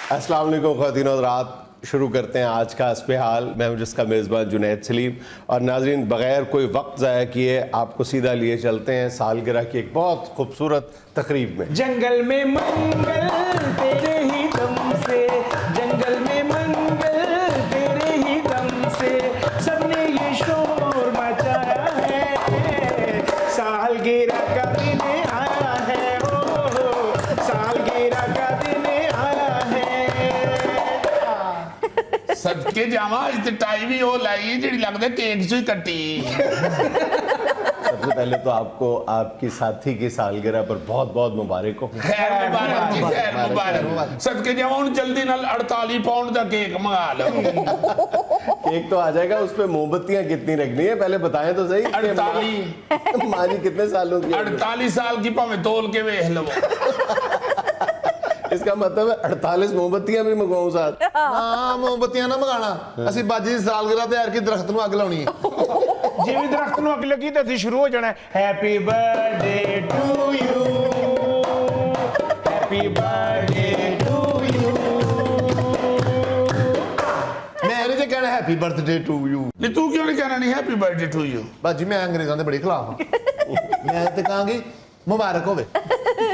अस्सलाम वालेकुम ख़वातीन और रात शुरू करते हैं आज का हस्बे हाल। मैं हूं जिसका मेज़बान जुनैद सलीम और नाज़रीन बग़ैर कोई वक्त ज़ाया किए आपको सीधा लिए चलते हैं सालगिरह की एक बहुत खूबसूरत तकरीब में। जंगल में मंगल तेरे ही दम से, जंगल में मंगल तेरे ही दम से, सबने ये शोर मचाया है, सालगिरह का दिन आया है, ओ सालगिरह का दिन आया है। सदके जावा अज ते टाइम ही हो लाई जिहड़ी लगदे केक चो ही कट्टी। सबसे पहले तो आपको आपकी साथी की सालगिरह पर बहुत बहुत मुबारक हो। खैर मुबारक जी, खैर मुबारक। सदके जावा हुण जल्दी नाल 48 पाउंड दा केक मंगा लो। केक तो आ जाएगा, उस पे मोमबत्तियां कितनी रखनी है पहले बताएं तो सही। 48 माँ जी कितने सालों की? 48 साल की भावें तोल के वेख लो। इसका मतलब है 48 मोमबत्तियां भी मंगवाऊं साथ। हाँ मोमबत्तियां ना मंगाना, ਅਸੀਂ ਬਾਜੀ ਦੀ ਸਾਲਗਿਰਹ ਤੇ ਯਾਰ ਕੀ ਦਰਖਤ ਨੂੰ ਅੱਗ ਲਾਉਣੀ ਹੈ। ਜਿਵੇਂ ਦਰਖਤ ਨੂੰ ਅੱਗ ਲੱਗੀ ਤਾਂ ਅਸੀਂ ਸ਼ੁਰੂ ਹੋ ਜਾਣਾ happy birthday to you, happy birthday to you. ਮੈਂ ਇਹਦੇ ਚ ਕਹਿਣਾ ਹੈਪੀ ਬਰਥਡੇ ਟੂ ਯੂ। ਨਹੀਂ ਤੂੰ ਕਿਉਂ ਨਹੀਂ ਕਹਿਣਾ ਨਹੀਂ ਹੈਪੀ ਬਰਥਡੇ ਟੂ ਯੂ? ਬਾਜੀ ਮੈਂ ਅੰਗਰੇਜ਼ਾਂ ਦੇ ਬੜੇ ਖਿਲਾਫ ਹਾਂ। ਮੈਂ ਤੇ ਕਹਾਂਗੀ ਮੁਬਾਰਕ ਹੋਵੇ।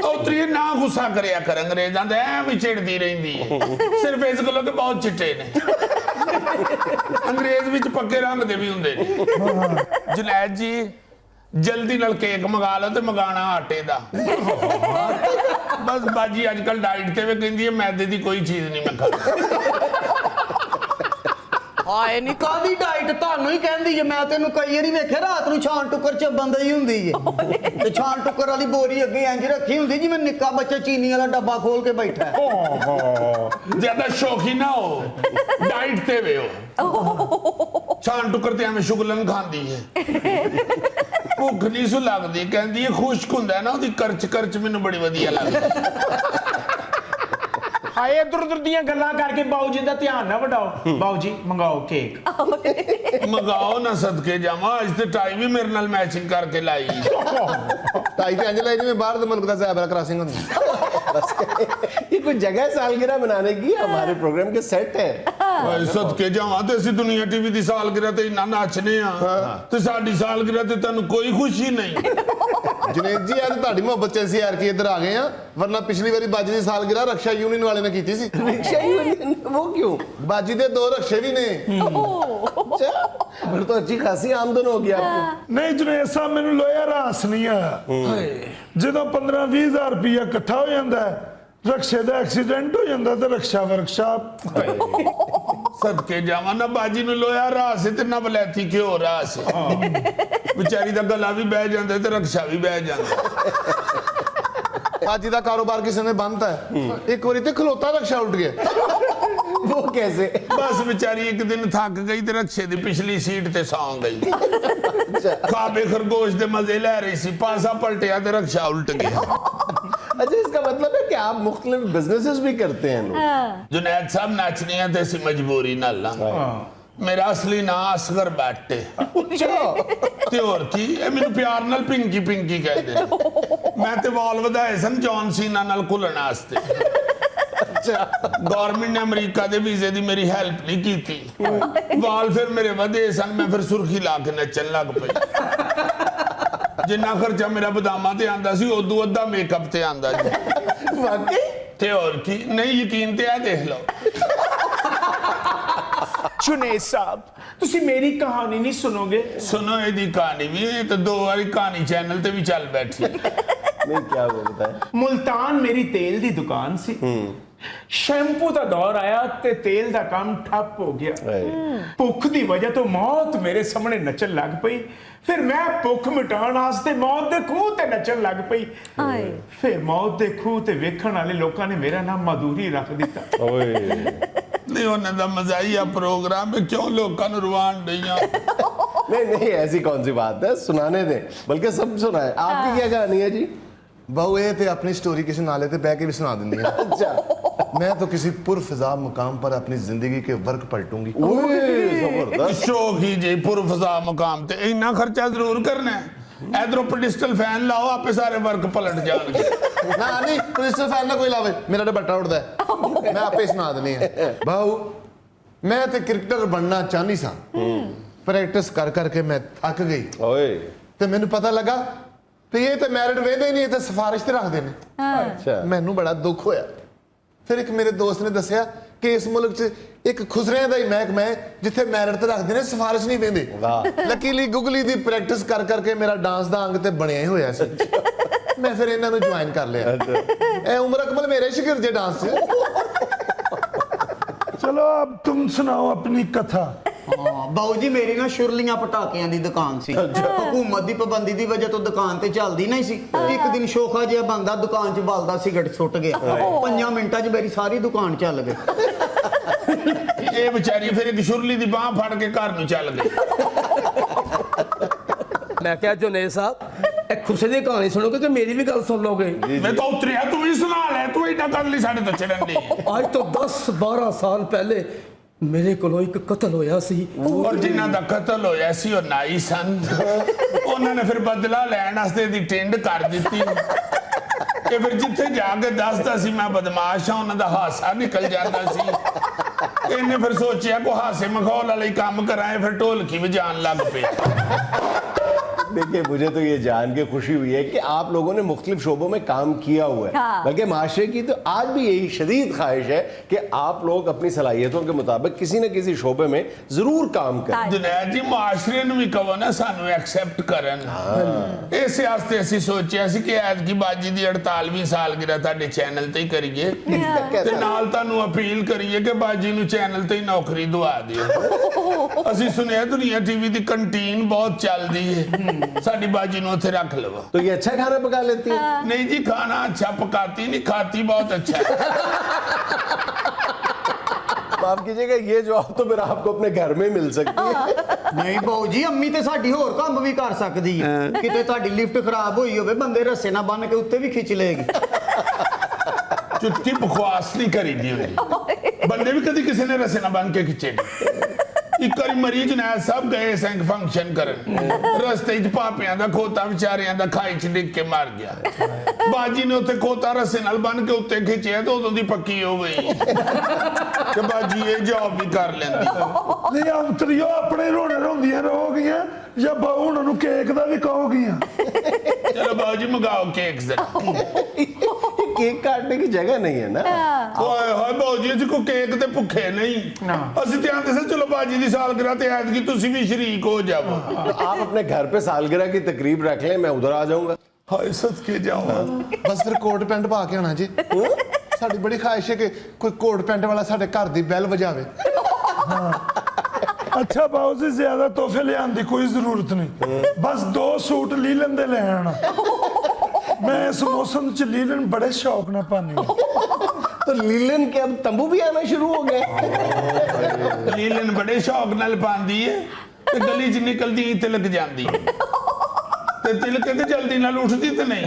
ਉਤਰੀ ਨਾ ਗੁੱਸਾ ਕਰਿਆ ਕਰ, ਅੰਗਰੇਜ਼ਾਂ ਦੇ ਐਵੇਂ ਚਿੜਦੀ ਰਹਿੰਦੀ ਹੈ ਸਿਰਫ ਇਸ ਗੱਲੋਂ ਕਿ ਬਹੁਤ ਚਿੱਟੇ ਨੇ। ਅੰਗਰੇਜ਼ ਵਿੱਚ ਪੱਕੇ ਰੰਗ ਦੇ ਵੀ ਹੁੰਦੇ ਨੇ। ਜੁਨੈਦ ਜੀ ਜਲਦੀ ਨਾਲ ਕੇਕ ਮੰਗਾ ਲਓ ਤੇ ਮੰਗਾਣਾ ਆਟੇ ਦਾ। ਬਸ ਬਾਜੀ ਅੱਜ ਕੱਲ ਡਾਈਟ ਤੇ ਵੀ ਕਹਿੰਦੀ ਹੈ ਮੈਦੇ ਦੀ ਕੋਈ ਚੀਜ਼ ਨਹੀਂ ਮੈਂ ਖਾਂਦਾ। ਹਾਏ ਨੀ ਕਾਦੀ ਡਾਈਟ ਤੁਹਾਨੂੰ ਹੀ ਕਹਿੰਦੀ ਜੇ। ਮੈਂ ਤੈਨੂੰ ਕਈ ਵਾਰੀ ਵੇਖਿਆ ਰਾਤ ਨੂੰ ਛਾਣ ਟੁੱਕਰ ਚ ਬੰਦਾ ਹੀ ਹੁੰਦੀ ਏ ਤੇ ਛਾਣ ਟੁੱਕਰ ਵਾਲੀ ਬੋਰੀ ਅੱਗੇ ਇੰਜ ਰੱਖੀ ਹੁੰਦੀ ਜਿਵੇਂ ਨਿੱਕਾ ਬੱਚਾ ਚੀਨੀ ਵਾਲਾ ਡੱਬਾ ਖੋਲ ਕੇ ਬੈਠਾ ਹੈ। ਜ਼ਿਆਦਾ ਸ਼ੌਕੀ ਨਾ ਹੋ, ਡਾਈਟ ਤੇ ਵੇ ਹੋ। ਛਾਣ ਟੁੱਕਰ ਤੇ ਐਵੇਂ ਸ਼ੁਗਲਨ ਖਾਂਦੀ ਹੈ, ਭੁੱਖ ਨਹੀਂ ਸੁ ਲੱਗਦੀ। ਕਹਿੰਦੀ ਹੈ ਖੁਸ਼ਕ ਹੁੰਦਾ ਨਾ ਉਹਦੀ ਕਰਚ ਕਰਚ ਮੈਨੂੰ ਬੜੀ ਵਧੀਆ ਲੱਗਦੀ। ਹਾਏ ਇਧਰ ਉਧਰ ਦੀਆਂ ਗੱਲਾਂ ਕਰਕੇ ਬਾਊ ਜੀ ਦਾ ਧਿਆਨ ਨਾ ਵਡਾਓ। ਬਾਊ ਜੀ ਮੰਗਾਓ ਕੇਕ। ਮੰਗਾਓ ਨਾ ਸਦਕੇ ਜਾਵਾਂ, ਅੱਜ ਤੇ ਟਾਈ ਵੀ ਮੇਰੇ ਨਾਲ ਮੈਚਿੰਗ ਕਰਕੇ ਲਾਈ। ਢਾਈ ਤੇ ਇੰਜ ਲਾਈ ਜਿਵੇਂ ਬਾਹਰ ਦੇ ਮੁਲਕ ਦਾ ਜ਼ੈਬਰਾ ਕਰਾਸਿੰਗ ਹੁੰਦੀ। ये कोई जगह सालगिरह मनाने की हमारे प्रोग्राम के सेट है। ਓਏ ਸਦਕੇ ਜਾਵਾਂ ਤੇ ਅਸੀਂ ਦੁਨੀਆ ਟੀਵੀ ਦੀ ਸਾਲਗਿਰਹ ਤੇ ਇੰਨਾ ਨੱਚਨੇ ਆ ਤੇ ਸਾਡੀ ਸਾਲਗਿਰਹ ਤੇ ਤੁਹਾਨੂੰ ਕੋਈ ਖੁਸ਼ੀ ਨਹੀਂ। ਜੁਨੈਦ ਜੀ ਅੱਜ ਤੁਹਾਡੀ ਮੁਹੱਬਤ ਚ ਅਸੀਂ ਯਾਰ ਕੀ ਇੱਧਰ ਆ ਗਏ ਆ, ਵਰਨਾ ਪਿਛਲੀ ਵਾਰੀ ਬਾਜੀ ਦੀ ਸਾਲਗਿਰਹ ਰਕਸ਼ਾ ਯੂਨੀਅਨ ਵਾਲੇ ਨੇ ਕੀਤੀ ਸੀ। रिक्शा यूनियन वो क्यों? ਬਾਜੀ ਦੇ 2 ਰਕਸ਼ੇ ਵੀ ਨੇ। अच्छा फिर तो अच्छी खासी आमदन होगी आपको। ਨਹੀਂ ਜੁਨੇਦ ਸਾਹਿਬ ਮੈਨੂੰ ਲੋਇਆ ਰਾਸ ਨਹੀਂ ਆਇਆ। ਜਦੋਂ 15-20 ਹਜ਼ਾਰ ਰੁਪਇਆ ਇਕੱਠਾ ਹੋ ਜਾਂਦਾ ਹੈ, ਰਕਸ਼ੇ ਦਾ ਐਕਸੀਡੈਂਟ ਹੋ ਜਾਂਦਾ ਤੇ ਰਕਸ਼ਾ ਵਰਕਸ਼ਾਪ। ਸਦਕੇ ਜਾਵਾਂ ਨਾ ਬਾਜੀ ਨੂੰ ਲੋਇਆ ਰਾਸ ਤੇ ਨਾ ਬਲੈਤੀ ਘਿਓ ਰਾਸ। ਵਿਚਾਰੀ ਦਾ ਗਲਾ ਵੀ ਬਹਿ ਜਾਂਦਾ ਤੇ ਰਕਸ਼ਾ ਵੀ ਬਹਿ ਜਾਂਦਾ। ਬਾਜੀ ਦਾ ਕਾਰੋਬਾਰ ਕਿਸੇ ਨੇ ਬੰਨਤਾ ਹੈ। ਇੱਕ ਵਾਰੀ ਤੇ ਖਲੋਤਾ ਰਕਸ਼ਾ ਉਲਟ ਗਿਆ। वो कैसे? ਬਸ ਵਿਚਾਰੀ ਇੱਕ ਦਿਨ ਥੱਕ ਗਈ ਤੇ ਰਕਸ਼ੇ ਦੀ ਪਿਛਲੀ ਸੀਟ ਤੇ ਸੌਂ ਗਈ। ਖਾਬੇ ਖਰਗੋਸ਼ ਦੇ ਮਜ਼ੇ ਲੈ ਰਹੀ ਸੀ, ਪਾਸਾ ਪਲਟਿਆ ਤੇ ਰਕਸ਼ਾ ਉਲਟ ਗਿਆ। अच्छा इसका मतलब है कि आप मुख्तलिफ बिजनेसेस भी करते हैं लोग। जुनैद साहब नाचनी है ते सी मजबूरी नाल। मेरा असली नाम असगर बैटे ते होर की मैनू प्यार नाल पिंकी पिंकी कहते हैं। मैं ते वाल वधाए सन जॉन सीना नाल घुलण वास्ते। गवर्नमेंट ने अमरीका दे वीजे दी मेरी हेल्प नहीं की थी। वाल फिर मेरे वधे सन, मैं फिर सुर्खी ला के नचन लग पई। जिन्ना खर्चा मेरा बदामा ते आंदा सी उदू अद्धा मेकअप ते आंदा जी। वाकई? ते होर की नहीं यकीन ते आ देख लो। जुनैद साहब ਤੁਸੀਂ ਮੇਰੀ ਕਹਾਣੀ ਨਹੀਂ ਸੁਣੋਗੇ? सुनो ਇਹਦੀ कहानी भी तो 2 बारी कहानी चैनल ते भी चल बैठी। नहीं क्या बोलता है? ਮੁਲਤਾਨ ਮੇਰੀ ਤੇਲ ਦੀ ਦੁਕਾਨ ਸੀ। ਸ਼ੈਂਪੂ ਦਾ ਦੌਰ ਆਇਆ ਤੇ ਤੇਲ ਦਾ ਕੰਮ ਠੱਪ ਹੋ ਗਿਆ। ਭੁੱਖ ਦੀ ਵਜ੍ਹਾ ਤੋਂ ਮੌਤ ਮੇਰੇ ਸਾਹਮਣੇ ਨੱਚਣ ਲੱਗ ਪਈ। ਫਿਰ ਮੈਂ ਭੁੱਖ ਮਿਟਾਉਣ ਵਾਸਤੇ ਮੌਤ ਦੇ ਖੂਹ ਤੇ ਨੱਚਣ ਲੱਗ ਪਈ। ਫਿਰ ਮੌਤ ਦੇ ਖੂਹ ਤੇ ਵੇਖਣ ਵਾਲੇ ਲੋਕਾਂ ਨੇ ਮੇਰਾ ਨਾਮ ਮਾਧੂਰੀ ਰੱਖ ਦਿੱਤਾ। नहीं होने दा मजा ही आ प्रोग्राम में क्यों लोगों ਨੂੰ ਰਵਾਨ ਡਈਆਂ। नहीं नहीं ऐसी कौन सी बात है, सुनाने दें, बल्कि सब सुनाए। आपकी क्या कहानी है जी? बहु ये ते अपनी स्टोरी किसी नाले ते बह के भी सुना देंगी। अच्छा मैं तो किसी पुरफिजा मुकाम पर अपनी जिंदगी के वर्क पलटूंगी। ओए जबरदस्त। शौक ही जे पुरफजा मुकाम ते इन्ना खर्चा जरूर करना है। ਇਧਰੋਂ ਪੈਡਿਸਟਲ ਫੈਨ ਲਾਓ, ਆਪੇ ਸਾਰੇ ਵਰਕ ਪਲਟ ਜਾਣਗੇ। ਨਾ ਨਹੀਂ ਕ੍ਰਿਸਟਲ ਫੈਨ ਨਾ ਕੋਈ ਲਾਵੇ, ਮੇਰਾ ਤਾਂ ਬੱਟਾ ਉੱਡਦਾ ਹੈ। ਮੈਂ ਆਪੇ ਸੁਣਾ ਦਨੀ ਆ ਬਾਹੂ, ਮੈਂ ਤੇ ਕ੍ਰਿਕਟਰ ਬਣਨਾ ਚਾਹਨੀ ਸਾਂ, ਪ੍ਰੈਕਟਿਸ ਕਰ ਕਰਕੇ ਮੈਂ ਥੱਕ ਗਈ ओए ਤੇ ਮੈਨੂੰ ਪਤਾ ਲੱਗਾ ਤੇ ਇਹ ਤੇ ਮੈਰਿਟ ਵੇਂਦੇ ਨਹੀਂ, ਇਹ ਤੇ ਸਿਫਾਰਿਸ਼ ਤੇ ਰੱਖਦੇ ਨੇ। अच्छा ਮੈਨੂੰ ਬੜਾ ਦੁੱਖ ਹੋਇਆ। ਫਿਰ ਇੱਕ ਮੇਰੇ ਦੋਸਤ ਨੇ ਦੱਸਿਆ ਕਿ ਇਸ ਮੁਲਕ 'ਚ ਇੱਕ ਖੁਸਰਿਆਂ ਦਾ ਹੀ ਮਹਿਕਮਾ ਹੈ ਜਿੱਥੇ ਮੈਰਿਟ ਤੇ ਰੱਖਦੇ ਨੇ, ਸਿਫਾਰਿਸ਼ ਨਹੀਂ ਦਿੰਦੇ। वाह ਲੱਕੀਲੀ ਗੁਗਲੀ ਦੀ ਪ੍ਰੈਕਟਿਸ ਕਰ ਕਰਕੇ ਮੇਰਾ ਡਾਂਸ ਦਾ ਅੰਗ ਤੇ ਬਣਿਆ ਹੀ ਹੋਇਆ ਸੀ। ਮੈਂ ਫਿਰ ਇਹਨਾਂ ਨੂੰ ਜੁਆਇਨ ਕਰ ਲਿਆ। ਇਹ ਉਮਰ ਅਕਮਲ ਮੇਰੇ ਸ਼ਾਗਿਰਦ ਜੇ ਡਾਂਸ 'ਚ। चलो अब तुम सुनाओ अपनी कथा। ਹਾਂ ਬਾਊ ਜੀ, ਮੇਰੀ ਨਾ ਸ਼ੁਰਲੀਆਂ ਪਟਾਕਿਆਂ ਦੀ ਦੁਕਾਨ ਸੀ। ਹਕੂਮਤ ਦੀ ਪਾਬੰਦੀ ਦੀ ਵਜ੍ਹਾ ਤੋਂ ਦੁਕਾਨ ਤੇ ਚੱਲਦੀ ਨਹੀਂ ਸੀ। ਇੱਕ ਦਿਨ ਸ਼ੋਖਾ ਜਿਹਾ ਬੰਦਾ ਦੁਕਾਨ 'ਚ ਬਲਦਾ ਸਿਗਰਟ ਸੁੱਟ ਗਿਆ। 5 ਮਿੰਟਾਂ 'ਚ ਮੇਰੀ ਸਾਰੀ ਦੁਕਾਨ ਚੱਲ ਗਈ। ਇਹ ਵਿਚਾਰੀ ਫਿਰ ਇੱਕ ਸ਼ੁਰਲੀ ਦੀ ਬਾਹ ਫੜ ਕੇ ਘਰ ਨੂੰ ਚੱਲ ਗਈ। ਮੈਂ ਕਿਹਾ ਜੁਨੇਦ ਸਾਹਿਬ, ਇਹ ਖੁਸ਼ੀ ਦੀ ਕਹਾਣੀ ਸੁਣੋਗੇ ਕਿ ਮੇਰੀ ਵੀ ਗੱਲ ਸੁਣ ਲੋਗੇ? ਮੈਂ ਤਾਂ ਉਤਰਿਆ, ਤੂੰ ਵੀ ਸੁਣਾ ਲੈ, ਤੂੰ ਏਡਾ ਕਦਲੀ ਸਾਡੇ ਤੋਂ ਚੜਨ ਦੀ। ਅੱਜ ਤੋਂ 10-12 ਸਾਲ ਪਹਿਲੇ ਮੇਰੇ ਕੋਲੋਂ ਇੱਕ ਕਤਲ ਹੋਇਆ ਸੀ। ਔਰ ਜਿਨ੍ਹਾਂ ਦਾ ਕਤਲ ਹੋਇਆ ਸੀ ਉਹ ਨਾਈ ਸਨ। ਉਹਨਾਂ ਨੇ ਫਿਰ ਬਦਲਾ ਲੈਣ ਵਾਸਤੇ ਦੀ ਟਿੰਡ ਕਰ ਦਿੱਤੀ ਕਿ ਫਿਰ ਜਿੱਥੇ ਜਾ ਕੇ ਦੱਸਦਾ ਸੀ ਮੈਂ ਬਦਮਾਸ਼ ਹਾਂ, ਉਹਨਾਂ ਦਾ ਹਾਸਾ ਨਿਕਲ ਜਾਂਦਾ ਸੀ। ਇਹਨੇ ਫਿਰ ਸੋਚਿਆ ਕੋ ਹਾਸੇ ਮਖੌਲ ਵਾਲੇ ਕੰਮ ਕਰਾਏ, ਫਿਰ ਢੋਲਕੀ ਵਜਾਉਣ ਲੱਗ ਪਿਆ। देखिए मुझे तो ये जान के खुशी हुई है कि आप लोगों ने मुख्तलिफ शोबों में काम किया हुआ है। हाँ। बल्कि माशरे की तो आज भी यही शदीद ख्वाहिश है कि आप लोग अपनी सलाहियतों के मुताबिक किसी न किसी शोबे में जरूर काम करें। ਜੁਨੈਦ ਜੀ, ਮਾਸ਼ਰੇ ਨੂੰ ਵੀ ਕਹੋ ਨਾ ਸਾਨੂੰ ਐਕਸੈਪਟ ਕਰਨ। ਇਸੇ ਵਾਸਤੇ ਅਸੀਂ ਸੋਚਿਆ ਸੀ ਕਿ ਐਤਕੀ ਬਾਜੀ ਦੀ 48ਵੀਂ ਸਾਲਗਿਰਾ ਤੁਹਾਡੇ ਚੈਨਲ ਤੇ ਹੀ ਕਰੀਏ ਤੇ ਨਾਲ ਤੁਹਾਨੂੰ ਅਪੀਲ ਕਰੀਏ ਕਿ ਬਾਜੀ ਨੂੰ ਚੈਨਲ ਤੇ ਹੀ ਨੌਕਰੀ ਦਵਾ ਦਿਓ। ਅਸੀਂ ਸੁਣਿਆ ਦੁਨੀਆ ਟੀਵੀ ਦੀ ਕੰਟੀਨ ਬਹੁਤ ਚੱਲਦੀ ਹੈ, ਸਾਡੀ ਬਾਜੀ ਨੂੰ ਉੱਥੇ ਰੱਖ ਲਵੋ। तो ये अच्छा खाना पका लेती है? नहीं जी, खाना अच्छा पकाती नहीं, खाती बहुत अच्छा है। माफ कीजिएगा, ये जवाब तो फिर आपको अपने घर में मिल सकती है। ਨਹੀਂ ਬਾਊ ਜੀ, ਅੰਮੀ ਤੇ ਸਾਡੀ ਹੋਰ ਕੰਮ ਵੀ ਕਰ ਸਕਦੀ ਹੈ। ਕਿਤੇ ਤੁਹਾਡੀ ਲਿਫਟ ਖਰਾਬ ਹੋਈ ਹੋਵੇ, ਬੰਦੇ ਰੱਸੇ ਨਾਲ ਬੰਨ ਕੇ ਉੱਤੇ ਵੀ ਖਿੱਚ ਲਏਗੀ। ਚੁੱਟੀ ਬਕਵਾਸ ਨਹੀਂ ਕਰੀਦੀ ਹੁੰਦੀ। ਬੰਦੇ ਵੀ ਕਦੀ ਕਿਸੇ ਨੇ ਰਸੇ ਨਾ ਬੰਨ ਕੇ ਖਿੱਚੇ ਨਹੀਂ। ਇੱਕ ਵਾਰੀ ਮਰੀਜ਼ ਨੇ ਸਭ ਗਏ ਸਿੰਘ ਫੰਕਸ਼ਨ ਕਰਨ, ਰਸਤੇ 'ਚ ਭਾਪਿਆਂ ਦਾ ਖੋਤਾ ਵਿਚਾਰਿਆਂ ਦਾ ਖਾਈ 'ਚ ਡਿੱਗ ਕੇ ਮਰ ਗਿਆ। ਬਾਜੀ ਨੇ ਉੱਥੇ ਖੋਤਾ ਰਸੇ ਨਾਲ ਬੰਨ ਕੇ ਉੱਤੇ ਖਿੱਚਿਆ ਤੇ ਉਦੋਂ ਦੀ ਪੱਕੀ ਹੋ ਗਈ ਕਿ ਬਾਜੀ ਇਹ ਜੌਬ ਵੀ ਕਰ ਲੈਂਦੀ। नहीं अंतरियो अपने रोने रोंदियां रहोगियां या बाहू उन्होंने केक दा भी कहोगियां? ਚਲੋ ਬਾਬੂ ਜੀ ਮੰਗਾਓ ਕੇਕ ਜ਼ਰਾ। ये केक काटने की जगह नहीं है ना। ਓਏ ਹੋਏ ਬਾਬੂ ਜੀ, ਅਸੀਂ ਕੋਈ ਕੇਕ ਤੇ ਭੁੱਖੇ ਨਹੀਂ। ਅਸੀਂ ਤੇ ਆਂਦੇ ਸੀ ਚਲੋ ਬਾਜੀ ਦੀ ਸਾਲਗਿਰਾ ਤੇ ਐਤਕੀ ਤੁਸੀਂ ਵੀ ਸ਼ਰੀਕ ਹੋ ਜਾਵੋ। तो आप अपने घर पे सालगिरह की तकरीब रख लें, मैं उधर आ जाऊंगा। ਹਾਏ ਸਦਕੇ ਜਾਵਾਂ। ਬਸ ਫਿਰ ਕੋਟ ਪੈਂਟ ਪਾ ਕੇ ਆਣਾ ਜੀ। ਸਾਡੀ ਬੜੀ ਖਾਹਿਸ਼ ਹੈ ਕਿ ਕੋਈ ਕੋਟ ਪੈਂਟ ਵਾਲਾ ਸਾਡੇ ਘਰ ਦੀ ਬੈਲ ਵਜਾਵੇ। अच्छा बाबू जी, ज्यादा तोहफे ले आने की कोई जरूरत नहीं, बस 2 सूट लीलन दे ले आना। मैं इस मौसम च लीलन बड़े शौक ना पानी। तो लीलन के अब तंबू भी आना शुरू हो गए। ਲੀਲਨ ਬੜੇ ਸ਼ੌਕ ਨਾਲ ਪਾਉਂਦੀ ਏ ਤੇ ਗਲੀ 'ਚ ਨਿਕਲਦੀ ਤਿਲਕ ਜਾਂਦੀ ਏ। ਤੇ ਤਿਲਕ ਤੇ ਜਲਦੀ ਨਾਲ ਉੱਠਦੀ ਤੇ ਨਹੀਂ,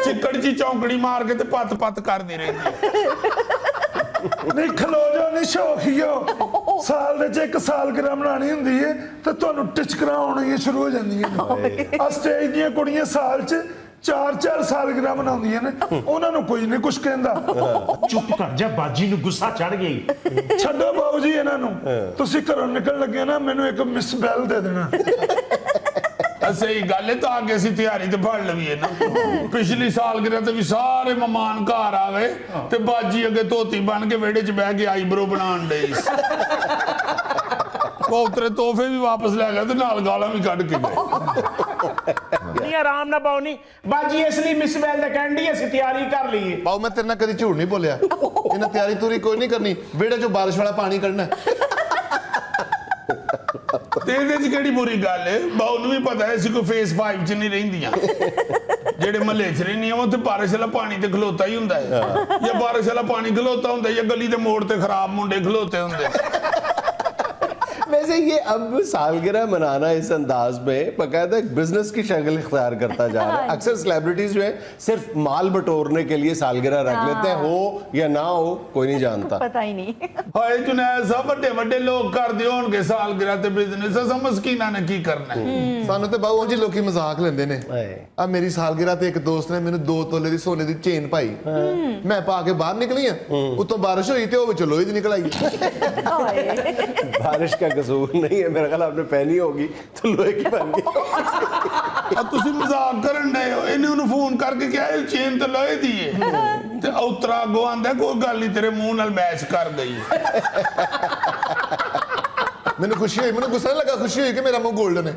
ਚਿੱਕੜ 'ਚ ਚੌਂਕੜੀ ਮਾਰ ਕੇ ਤੇ ਪੱਤ ਕਰਦੀ ਰਹਿੰਦੀ। नहीं खलो जाओ, नहीं शौकियो। साल दे च एक सालगिरह मनानी हुंदी है ते तुहानू टिचकरां आउणियां शुरू हो जांदियां ने। आ स्टेज दीयां कुड़ियां साल च 4-4 सालगिरह मनाउंदियां ने, उन्हां नू कोई नहीं कुछ कहंदा। ਚੁੱਪ ਕਰ ਜਾ, ਬਾਜੀ ਨੂੰ ਗੁੱਸਾ ਚੜ ਗਈ। ਛੱਡੋ ਬਾਊ ਜੀ ਇਹਨਾਂ ਨੂੰ। ਤੁਸੀਂ ਘਰੋਂ ਨਿਕਲਣ ਲੱਗੇ ਨਾ, ਮੈਨੂੰ ਇੱਕ ਮਿਸ ਬੈਲ ਦੇ ਦੇਣਾ। ਸਹੀ ਗੱਲ ਏ, ਤਾਂ ਅੱਗੇ ਅਸੀਂ ਤਿਆਰੀ ਤੇ ਫੜ ਲਵੀਏ ਨਾ। ਪਿਛਲੀ ਸਾਲਗਿਰਾ ਤੇ ਵੀ ਸਾਰੇ ਮਹਿਮਾਨ ਘਰ ਆਵੇ ਤੇ ਬਾਜੀ ਅੱਗੇ ਧੋਤੀ ਬਣ ਕੇ ਵਿਹੜੇ 'ਚ ਬਹਿ ਕੇ ਆਈਬਰੋ ਬਣਾਉਣ ਡਈ। ਉਤਰੇ ਤੋਹਫੇ ਵੀ ਵਾਪਸ ਲੈ ਗਿਆ ਤੇ ਨਾਲ ਗਾਲਾਂ ਵੀ ਕੱਢ ਕੇ ਗਏ। ਨਹੀਂ ਆਰਾਮ ਨਾ ਪਾਉ ਨਹੀਂ ਬਾਜੀ, ਇਸ ਲਈ ਮਿਸ ਬੈਲ ਦਾ ਕਹਿੰਦੀ ਅਸੀਂ ਤਿਆਰੀ ਕਰ ਲਈਏ। ਬਾਉ ਮੈਂ ਤੇਰੇ ਨਾਲ ਕਦੀ ਝੂਠ ਨਹੀਂ ਬੋਲਿਆ। ਇਹਨਾਂ ਤਿਆਰੀ ਤੂਰੀ ਕੋਈ ਨਹੀਂ ਕਰਨੀ, ਵਿਹੜੇ 'ਚੋਂ ਬਾਰਿਸ਼ ਵਾਲਾ ਪਾਣੀ ਕੱਢਣਾ। ਤੇ ਇਹਦੇ 'ਚ ਕਿਹੜੀ ਬੁਰੀ ਗੱਲ ਏ? ਬਾਉ ਨੂੰ ਵੀ ਪਤਾ ਹੈ ਅਸੀਂ ਕੋਈ ਫੇਸ 5 'ਚ ਨਹੀਂ ਰਹਿੰਦੀਆਂ। ਜਿਹੜੇ ਮਹੱਲੇ 'ਚ ਰਹਿੰਦੀਆਂ ਉੱਥੇ ਬਾਰਿਸ਼ ਵਾਲਾ ਪਾਣੀ ਤੇ ਖਲੋਤਾ ਹੀ ਹੁੰਦਾ ਹੈ, ਜਾਂ ਬਾਰਿਸ਼ ਵਾਲਾ ਪਾਣੀ ਖਲੋਤਾ ਹੁੰਦਾ ਜਾਂ ਗਲੀ ਦੇ ਮੋੜ ਤੇ ਖਰਾਬ ਮੁੰਡੇ ਖਲੋਤੇ ਹੁੰਦੇ। वैसे ये अब सालगिरह मनाना इस अंदाज में बाकायदा एक बिजनेस की शक्ल इख्तियार करता जा रहा है। अक्सर सेलिब्रिटीज जो है सिर्फ माल बटोरने के लिए सालगिरह रख लेते हैं, हो या ना हो कोई नहीं जानता। पता ही नहीं। हाय जुनैद साहब, बड़े बड़े लोग कर दियो उनके सालगिरह ते बिजनेस, असा मस्कीना ने की करना है। ਸਾਨੂੰ ਤੇ ਬਾਹੂ ਜੀ ਲੋਕੀ ਮਜ਼ਾਕ ਲੈਂਦੇ ਨੇ। ਆ ਮੇਰੀ ਸਾਲਗਿਰਾ ਤੇ ਇੱਕ ਦੋਸਤ ਨੇ ਮੈਨੂੰ 2 ਤੋਲੇ ਦੀ ਸੋਨੇ ਦੀ ਚੇਨ ਪਾਈ, ਮੈਂ ਪਾ ਕੇ ਬਾਹਰ ਨਿਕਲੀ ਆ, ਉਤੋਂ ਬਾਰਿਸ਼ ਹੋਈ ਤੇ ਉਹ ਵਿੱਚੋਂ ਲੋਹੇ ਦੀ ਨਿਕਲ ਆਈ। बारिश का कसूर नहीं है, मेरा ख्याल आपने पहनी होगी तो लोहे की बन गई। ਆ ਤੁਸੀਂ ਮਜ਼ਾਕ ਕਰਨ ਡਏ ਹੋ, ਇਹਨੇ ਉਹਨੂੰ ਫੋਨ ਕਰਕੇ ਕਿਹਾ ਇਹ ਚੇਨ ਤੇ ਲੋਹੇ ਦੀ ਏ, ਤੇ ਉਤਰਾ ਅੱਗੋਂ ਆਂਦਾ ਕੋਈ ਗੱਲ ਨਹੀਂ ਤੇਰੇ ਮੂੰਹ ਨਾਲ ਮੈਚ ਕਰ ਗਈ। ਮੈਨੂੰ ਖੁਸ਼ੀ ਹੋਈ, ਮੈਨੂੰ ਗੁੱਸਾ ਨਹੀਂ ਲੱਗਾ, ਖੁਸ਼ੀ ਹੋਈ ਕਿ ਮੇਰਾ ਮੂੰਹ 골ਡਨ ਹੈ।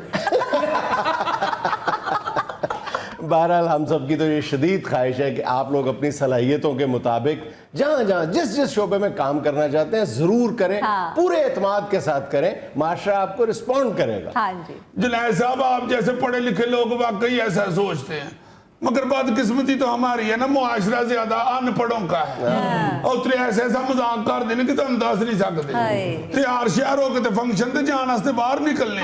बहरहाल हम सब की तो ये शदीद ख्वाहिश है कि आप लोग अपनी सलाहियतों के मुताबिक जहाँ जहाँ जिस जिस शोबे में काम करना चाहते हैं जरूर करें। पूरे एतमाद के साथ करें, माशरा आपको रिस्पॉन्ड करेगा। हाँ जी। जुनैद साहब, आप जैसे पढ़े लिखे लोग वाकई ऐसा सोचते हैं, मगर बदकिस्मती तो हमारी है ना, मुआशरा ज्यादा अनपढ़ों का है। और तेरे ऐसे ऐसा मजाक कर देने कि तुम दस नहीं सकते। तैयार श्यार हो के फंक्शन ते जान वास्ते बाहर निकलने,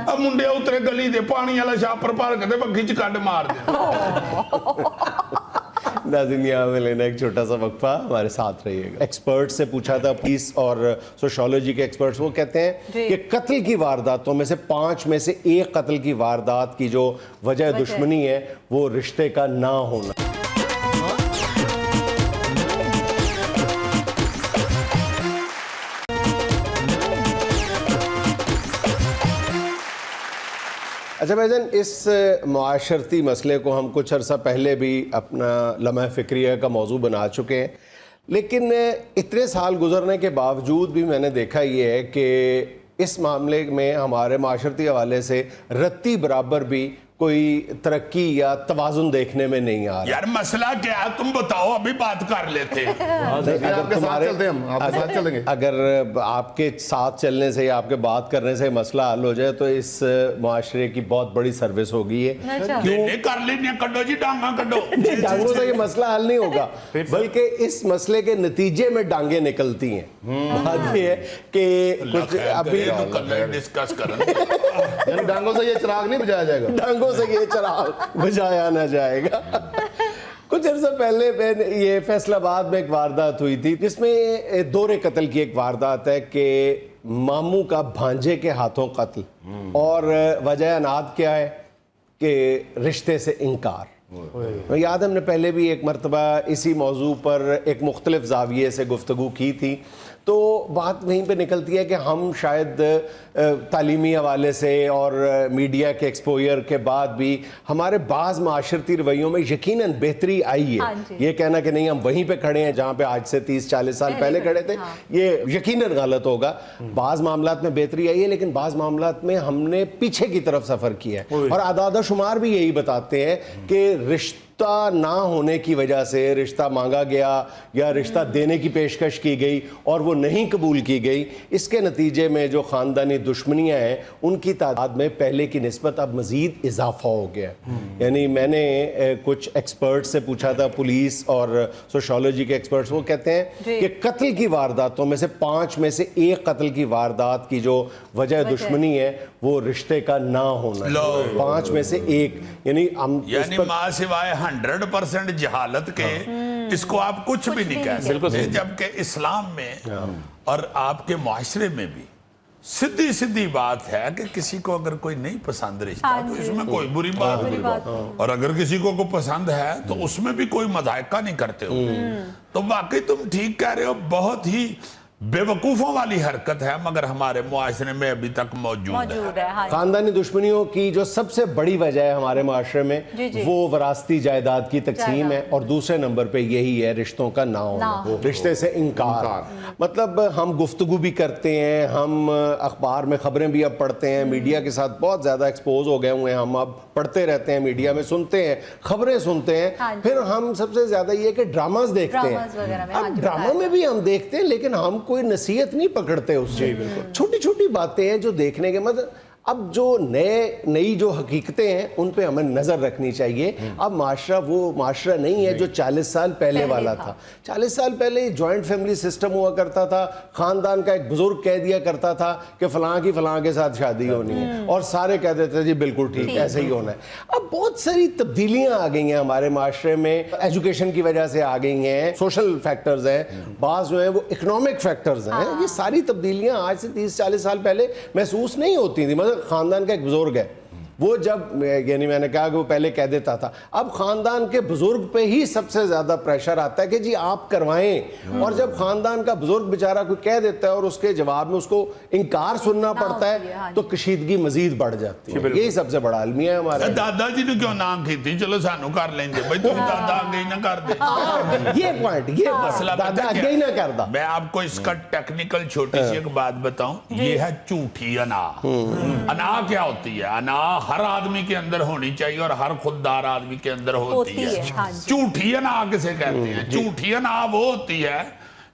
अब मुंडे उतरे गली दे पानी वाला छापर भर के बग्गी च कड मार दे। नाज़रीन, यहाँ में लेना एक छोटा सा वक्फा, हमारे साथ रहिएगा। एक्सपर्ट से पूछा था, पुलिस और सोशियोलॉजी के एक्सपर्ट्स, वो कहते हैं कि कत्ल की वारदातों में से 5 में से 1 कत्ल की वारदात की जो वजह दुश्मनी है वो रिश्ते का ना होना। अच्छा भाईजान, इस मुआशरती मसले को हम कुछ अरसा पहले भी अपना लम्हा फ़िक्रिया का मौजू बना चुके हैं, लेकिन इतने साल गुजरने के बावजूद भी मैंने देखा ये है कि इस मामले में हमारे माशरती हवाले से रत्ती बराबर भी कोई तरक्की या तवाज़ुन देखने में नहीं आ रहा। यार मसला क्या है तुम बताओ, अभी बात कर लेते हैं। आपके साथ चलते हैं, हम आपके साथ चलेंगे। अगर आपके साथ चलने से या आपके बात करने से मसला हल हो जाए तो इस माशरे की बहुत बड़ी सर्विस होगी। है क्यों कर लेने, कड्डो जी डांगा कड्डो। डांगों से ये मसला हल नहीं होगा, बल्कि इस मसले के नतीजे में डांगे निकलती हैं। बात ये है कि कुछ अभी डिस्कस करें, डांगों से ये चिराग नहीं बुझाया जाएगा, डांगों से ये चिराग बुझाया ना जाएगा। कुछ अर्सा पहले ये फैसलाबाद में एक वारदात हुई थी जिसमें दौरे कत्ल की एक वारदात है कि मामू का भांजे के हाथों कत्ल, और वजह अनाद क्या है कि रिश्ते से इनकार। याद हमने पहले भी एक मरतबा इसी मौजू पर एक मुख्तलिफ जाविये से गुफ्तगू की थी, तो बात वहीं पे निकलती है कि हम शायद तालीमी हवाले से और मीडिया के एक्सपोजर के बाद भी हमारे बाज़ माशरती रवैयों में यकीनन बेहतरी आई है। ये कहना कि नहीं हम वहीं पे खड़े हैं जहाँ पे आज से 30-40 साल पहले खड़े थे, ये यकीनन गलत होगा। बाज़ मामलात में बेहतरी आई है, लेकिन बाज़ मामलात में हमने पीछे की तरफ सफ़र किया है। और आदाद शुमार भी यही बताते हैं कि रिश्ता ना होने की वजह से रिश्ता मांगा गया या रिश्ता देने की पेशकश की गई और वो नहीं कबूल की गई, इसके नतीजे में जो ख़ानदानी दुश्मनियाँ हैं उनकी तादाद में पहले की निस्बत अब मज़ीद इजाफा हो गया। यानी मैंने कुछ एक्सपर्ट से पूछा था, पुलिस और सोशियोलॉजी के एक्सपर्ट्स, वो कहते हैं कि कत्ल की वारदातों में से 5 में से 1 कत्ल की वारदात की जो वजह दुश्मनी है वो रिश्ते का ना होना। 5 में से 1, यानी हम माँ सिवाय 100% जहालत के इसको आप कुछ भी नहीं कह सकते। जबकि इस्लाम में और आपके मुआशरे में भी सीधी सीधी बात है कि किसी को अगर कोई नहीं पसंद रिश्ता तो इसमें कोई बुरी बात नहीं, और अगर किसी को पसंद है तो उसमें भी कोई मजायका नहीं करते हो। तो वाकई तुम ठीक कह रहे हो, बहुत ही बेवकूफों वाली हरकत है, मगर हमारे मुआशरे में अभी तक मौजूद है। खानदानी दुश्मनियों की जो सबसे बड़ी वजह है हमारे मुआशरे में वो वरासती जायदाद की तकसीम है, और दूसरे नंबर पे यही है रिश्तों का ना होना, रिश्ते से इनकार। मतलब हम गुफ्तगू भी करते हैं, हम अखबार में खबरें भी अब पढ़ते हैं, मीडिया के साथ बहुत ज़्यादा एक्सपोज हो गए हुए हैं, हम अब पढ़ते रहते हैं, मीडिया में सुनते हैं, खबरें सुनते हैं, फिर हम सबसे ज़्यादा ये कि ड्रामाज देखते हैं। अब ड्रामा में भी हम देखते हैं, लेकिन हम कोई नसीहत नहीं पकड़ते उससे। छोटी छोटी बातें हैं जो देखने के, मतलब अब जो नई जो हकीकतें हैं उन पे हमें नज़र रखनी चाहिए। अब माशरा वो माशरा नहीं है जो 40 साल पहले वाला था। 40 साल पहले जॉइंट फैमिली सिस्टम हुआ करता था, ख़ानदान का एक बुजुर्ग कह दिया करता था कि फ़लाँ की फ़लाँ के साथ शादी होनी है और सारे कह देते थे जी बिल्कुल ठीक, ऐसे ही होना है। अब बहुत सारी तब्दीलियाँ आ गई हैं हमारे माशरे में, एजुकेशन की वजह से आ गई हैं, सोशल फैक्टर्स हैं, बाज़ जो है वो इकोनॉमिक फैक्टर्स हैं। ये सारी तब्दीलियाँ आज से 30-40 साल पहले महसूस नहीं होती थी। मतलब ख़ानदान का एक बुजुर्ग है, वो जब यानी मैंने कहा कि वो पहले कह देता था, अब खानदान के बुजुर्ग पे ही सबसे ज्यादा प्रेशर आता है कि जी आप करवाएं। और जब खानदान का बुजुर्ग बेचारा कोई कह देता है और उसके जवाब में उसको इनकार सुनना पड़ता है तो कशीदगी मजीद बढ़ जाती है। यही सबसे बड़ा अलमिया है हमारे। दादाजी ने क्यों ना की, चलो सानू कर लेंगे भाई, तुम दादा आगे ही ना कर दे। ये पॉइंट, ये मसला दादा आगे ही ना करता। मैं आपको इसका टेक्निकल छोटी सी एक बात बताऊं, ये है झूठी अना। अना क्या होती है? अना हर आदमी के अंदर होनी चाहिए और हर खुददार आदमी के अंदर होती है। झूठी अना किसे कहते हैं? झूठी अना वो होती है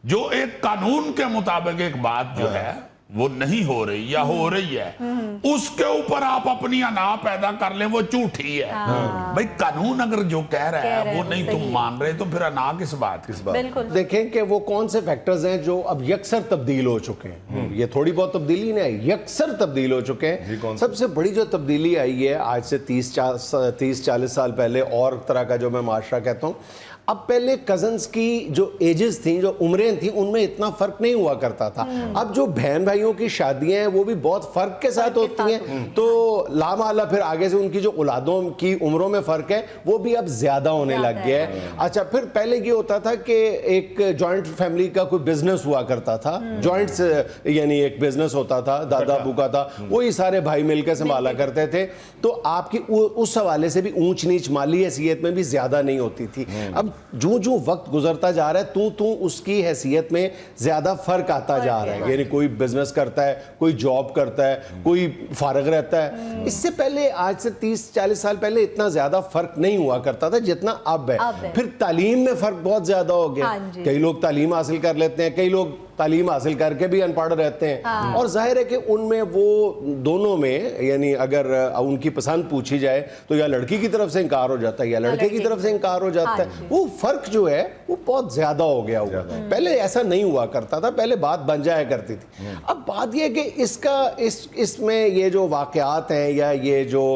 जो एक कानून के मुताबिक एक बात जो है वो नहीं हो रही या हो रही है, उसके ऊपर आप अपनी अना पैदा कर लें, वो झूठी है। भाई कानून अगर जो कह रहा है वो नहीं तुम मान रहे तो फिर अना किस बात? देखें कि वो कौन से फैक्टर्स हैं जो अब यकसर तब्दील हो चुके हैं। ये थोड़ी बहुत तब्दीली नहीं आई, यकसर तब्दील हो चुके हैं। सबसे बड़ी जो तब्दीली आई है आज से 30-40 साल पहले, और तरह का जो मैं माशरा कहता हूँ, अब पहले कजन्स की जो एजेस थी, जो उम्रें थी, उनमें इतना फर्क नहीं हुआ करता था। अब जो बहन भाइयों की शादियां हैं वो भी बहुत फर्क के साथ होती हैं, तो लामाला फिर आगे से उनकी जो औलादों की उम्रों में फर्क है वो भी अब ज्यादा होने लग गया है। अच्छा, फिर पहले ये होता था कि एक जॉइंट फैमिली का कोई बिजनेस हुआ करता था, जॉइंट यानी एक बिजनेस होता था, दादा अबू का था, वही सारे भाई मिलकर संभाला करते थे, तो आपकी उस हवाले से भी ऊंच नीच माली हैसियत में भी ज्यादा नहीं होती थी। अब जो वक्त गुजरता जा रहा है तू उसकी हैसियत में ज्यादा फर्क आता जा रहा है। यानी कोई बिजनेस करता है, कोई जॉब करता है, कोई फारग रहता है। इससे पहले आज से 30-40 साल पहले इतना ज्यादा फर्क नहीं हुआ करता था जितना अब है। फिर तालीम में फर्क बहुत ज्यादा हो गया। कई लोग तालीम हासिल कर लेते हैं, कई लोग तालीम हासिल करके भी अनपढ़ रहते हैं। और जाहिर है कि उनमें वो दोनों में यानी अगर उनकी पसंद पूछी जाए तो या लड़की की तरफ से इनकार हो जाता है या लड़के की तरफ से इनकार हो जाता है। वो फर्क जो है वो बहुत ज्यादा हो गया हुआ। पहले ऐसा नहीं हुआ करता था, पहले बात बन जाया करती थी। अब बात यह कि इसमें ये जो वाकयात हैं या ये जो